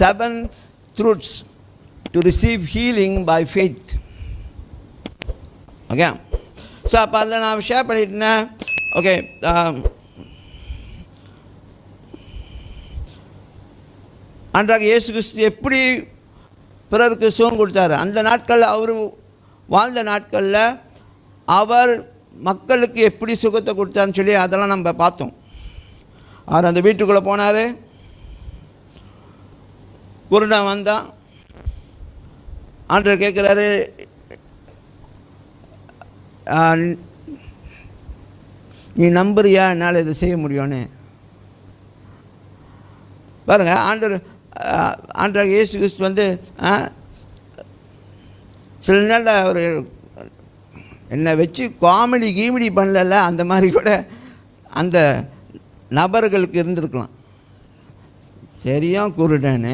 7 truths to receive healing by faith. Okay, so அப்போ அதில் நான் ஷேர் பண்ணியிருந்தேன். ஓகே, அன்றாக இயேசு கிறிஸ்து எப்படி பிறருக்கு சுகம் கொடுத்தாரு, அந்த நாட்களில் அவர் வாழ்ந்த நாட்களில் அவர் மக்களுக்கு எப்படி சுகத்தை கொடுத்தான்னு சொல்லி அதெல்லாம் நம்ம பார்த்தோம். அவர் அந்த வீட்டுக்குள்ளே போனார், குருடன் வந்தான். ஆண்டவர் கேட்குறாரு, நீ நம்புறியா என்னால் இதை செய்ய முடியும்னு. பாருங்கள், ஆண்டவர் இயேசு கிறிஸ்து வந்து சில நாளில் ஒரு என்னை வச்சு காமெடி பண்ணல, அந்த மாதிரி கூட அந்த நபர்களுக்கு இருந்திருக்கலாம். சரியா குருடன்னு